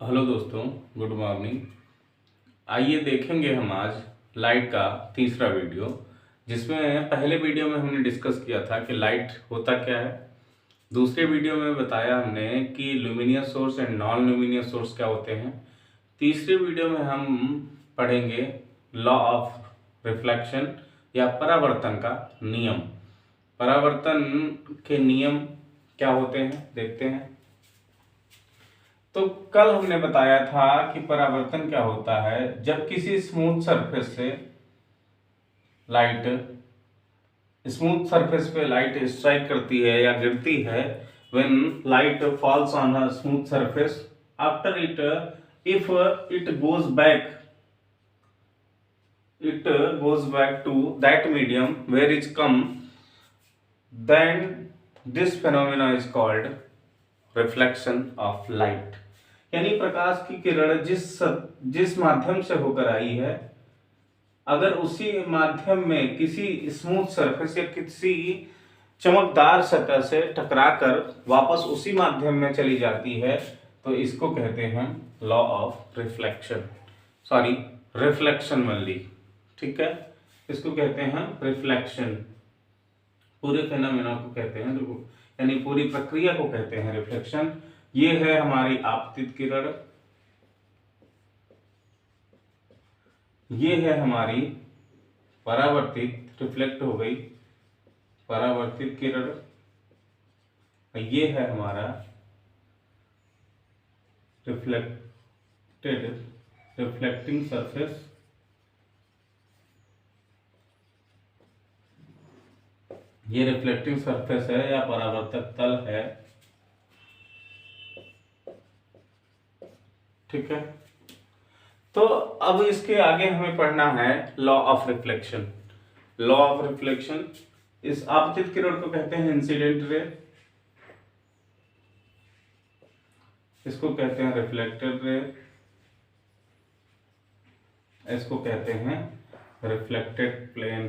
Hello दोस्तों, good morning. आइए देखेंगे हम आज लाइट का तीसरा वीडियो, जिसमें पहले वीडियो में हमने डिस्कस किया था कि लाइट होता क्या है। दूसरे वीडियो में बताया हमने कि luminous source and non luminous source क्या होते हैं। तीसरे वीडियो में हम पढ़ेंगे लॉ ऑफ रिफ्लेक्शन या परावर्तन का नियम। परावर्तन के नियम क्या होते हैं देखते हैं। तो कल हमने बताया था कि परावर्तन क्या होता है जब किसी स्मूथ सरफेस पे लाइट स्ट्राइक करती है या गिरती है। When light falls on a smooth surface after it, if it goes back to that medium where it come, then this phenomena is called reflection of light. यानी प्रकाश की किरण जिस माध्यम से होकर आई है, अगर उसी माध्यम में किसी स्मूथ सरफेस या किसी चमकदार सतह से टकराकर वापस उसी माध्यम में चली जाती है, तो इसको कहते हैं लॉ ऑफ रिफ्लेक्शन मल्ली। ठीक है, इसको कहते हैं रिफ्लेक्शन। पूरे फेनोमेना को कहते हैं, देखो, यानी पूरी प्रक्रिया को कहते हैं रिफ्लेक्शन। ये है हमारी आपतित किरण, ये है हमारी परावर्तित, रिफ्लेक्ट हो गई परावर्तित किरण, ये है हमारा रिफ्लेक्टिंग सरफेस, ये रिफ्लेक्टिंग सरफेस है या परावर्तक तल है। ठीक है, तो अब इसके आगे हमें पढ़ना है law of reflection. Law of reflection, इस आपतित किरण को कहते हैं इंसिडेंट रे, इसको कहते हैं रिफ्लेक्टेड रे, इसको कहते हैं reflected plane,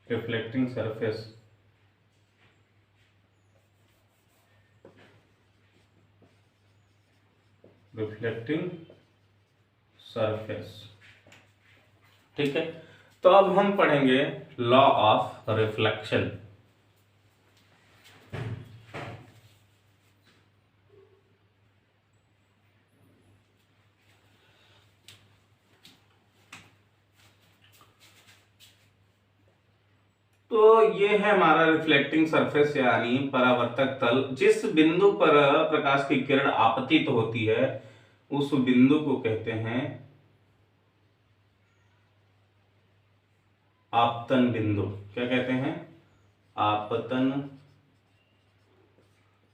reflecting surface, reflecting surface. ठीक है, तो अब हम पढ़ेंगे लॉ ऑफ रिफ्लेक्शन। तो ये है हमारा रिफ्लेक्टिंग सरफेस यानी परावर्तक तल। जिस बिंदु पर प्रकाश की किरण आपतित होती है उस बिंदु को कहते हैं आपतन बिंदु। क्या कहते हैं? आपतन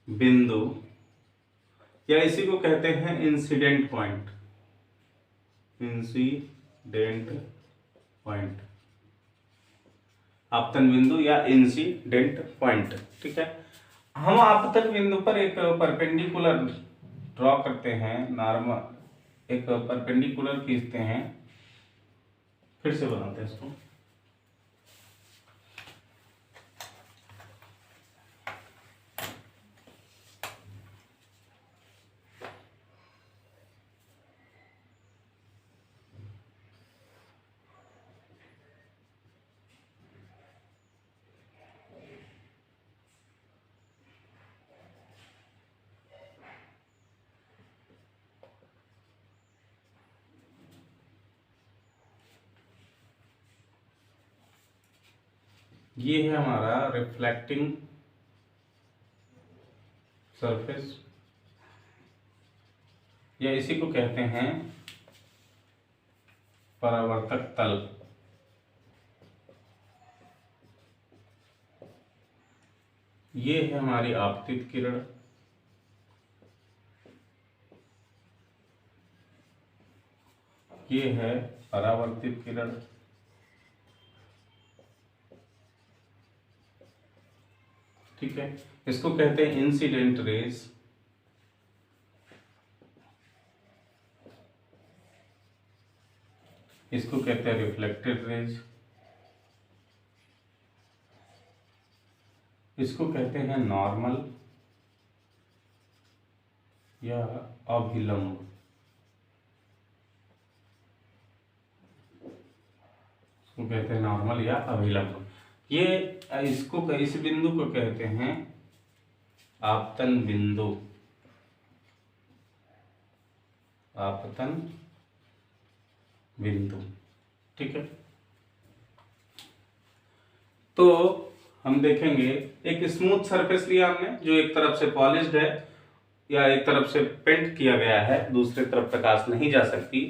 बिंदु, या इसी को कहते हैं इंसिडेंट पॉइंट। इंसिडेंट पॉइंट, आपतन बिंदु या इंसिडेंट पॉइंट। ठीक है, हम आपतन बिंदु पर एक परपेंडिकुलर ड्रॉ करते हैं, नॉर्मल एक परपेंडिकुलर खींचते हैं। फिर से बनाते हैं इसको। ये है हमारा रिफ्लेक्टिंग सरफेस, या इसी को कहते हैं परावर्तक तल। ये है हमारी आपतित किरण, ये है परावर्तित किरण, ठीक है, इसको कहते हैं इंसिडेंट रेज, इसको कहते हैं रिफ्लेक्टेड रेज, इसको कहते हैं नॉर्मल या अभिलंब। इसको कहते हैं नॉर्मल या अभिलंब। ये इसको इस बिंदु को कहते हैं आपतन बिंदु, आपतन बिंदु। ठीक है, तो हम देखेंगे एक स्मूथ सरफेस लिया हमने जो एक तरफ से पॉलिश्ड है या एक तरफ से पेंट किया गया है, दूसरी तरफ प्रकाश नहीं जा सकती।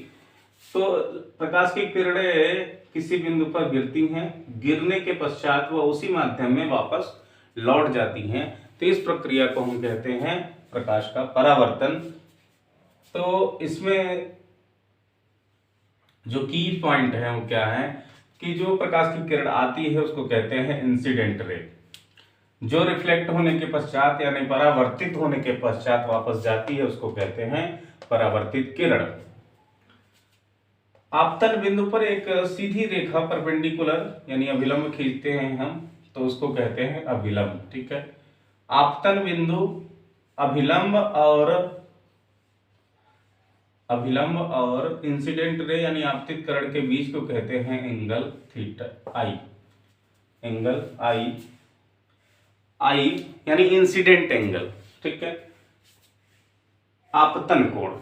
तो प्रकाश की किरणें किसी बिंदु पर गिरती हैं, गिरने के पश्चात वह उसी माध्यम में वापस लौट जाती हैं। तो इस प्रक्रिया को हम कहते हैं प्रकाश का परावर्तन। तो इसमें जो की पॉइंट है वो क्या है कि जो प्रकाश की किरण आती है उसको कहते हैं इंसिडेंट रे, जो रिफ्लेक्ट होने के पश्चात यानी परावर्तित होने के पश्चात वापस जाती है उसको कहते हैं परावर्तित किरण। आपतन बिंदु पर एक सीधी रेखा परपेंडिकुलर यानी अभिलंब खींचते हैं हम, तो उसको कहते हैं अभिलंब। ठीक है, आपतन बिंदु अभिलंब और इंसिडेंट रे यानी आपतित किरण के बीच को कहते हैं एंगल थीटा आई, एंगल आई यानी इंसिडेंट एंगल। ठीक है, आपतन कोण,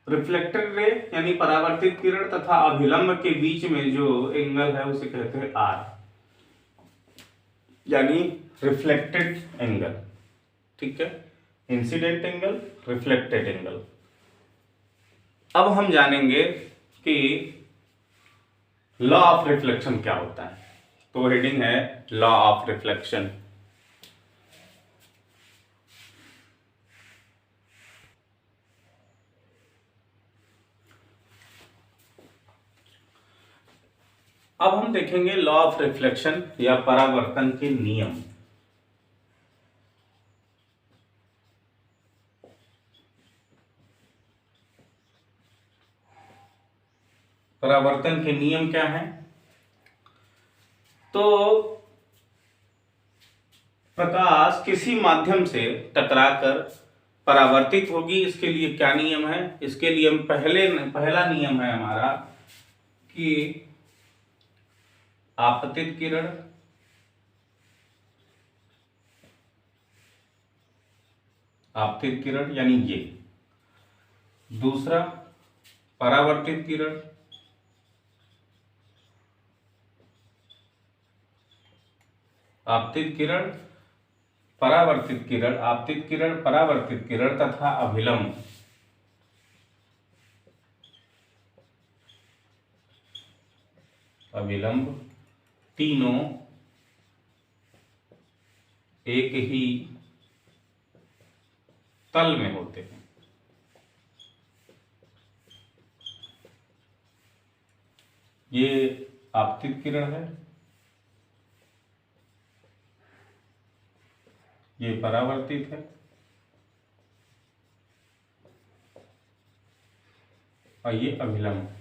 रिफ्लेक्टेड रे यानी परावर्तित किरण तथा अभिलंब के बीच में जो एंगल है उसे कहते हैं आर यानी रिफ्लेक्टेड एंगल। ठीक है, इंसिडेंट एंगल, रिफ्लेक्टेड एंगल। अब हम जानेंगे कि लॉ ऑफ रिफ्लेक्शन क्या होता है। तो हेडिंग है लॉ ऑफ रिफ्लेक्शन। अब हम देखेंगे लॉ ऑफ रिफ्लेक्शन या परावर्तन के नियम। परावर्तन के नियम क्या हैं? तो प्रकाश किसी माध्यम से टकराकर परावर्तित होगी, इसके लिए क्या नियम है? इसके लिए हम पहला नियम है हमारा कि आपतित किरण यानी ये, दूसरा परावर्तित किरण, आपतित किरण, परावर्तित किरण, आपतित किरण, परावर्तित किरण तथा अभिलंब। तीनों एक ही तल में होते हैं। ये आपतित किरण है, ये परावर्तित है और ये अभिलंब है।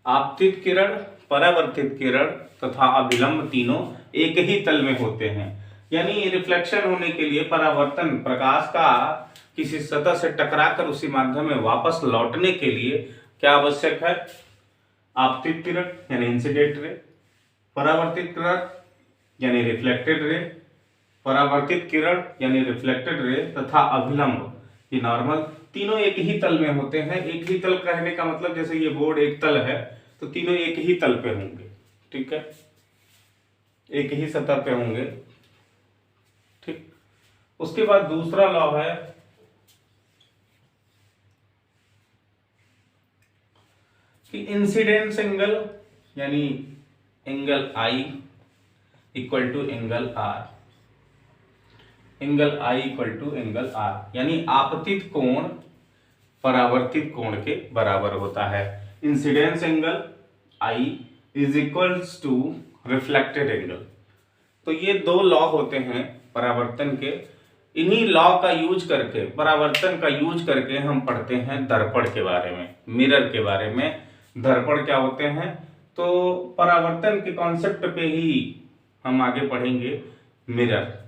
आपतित किरण, परावर्तित किरण तथा अभिलंब तीनों एक ही तल में होते हैं। यानी रिफ्लेक्शन होने के लिए परावर्तन, प्रकाश का किसी सतह से टकराकर उसी माध्यम में वापस लौटने के लिए क्या आवश्यक है? आपतित किरण यानी इंसिडेंट रे, परावर्तित किरण यानी रिफ्लेक्टेड रे, परावर्तित किरण यानी रिफ्लेक्टेड रे तथा अभिलंब ये नॉर्मल, तीनों एक ही तल में होते हैं। एक ही तल कहने का मतलब जैसे ये बोर्ड एक तल है तो तीनों एक ही तल पे होंगे। ठीक है, एक ही सतह पे होंगे। ठीक, उसके बाद दूसरा लॉ है कि इंसिडेंस एंगल यानी angle I equal to angle R, angle I equal to angle R यानी आपतित कोण परावर्तित कोण के बराबर होता है। Incidence angle I is equals to reflected angle. तो ये दो लॉ होते हैं परावर्तन के। इन्हीं लॉ का यूज करके, परावर्तन का यूज करके हम पढ़ते हैं दर्पण के बारे में, मिरर के बारे में। दर्पण क्या होते हैं, तो परावर्तन के कॉन्सेप्ट पे ही हम आगे पढ़ेंगे मिरर।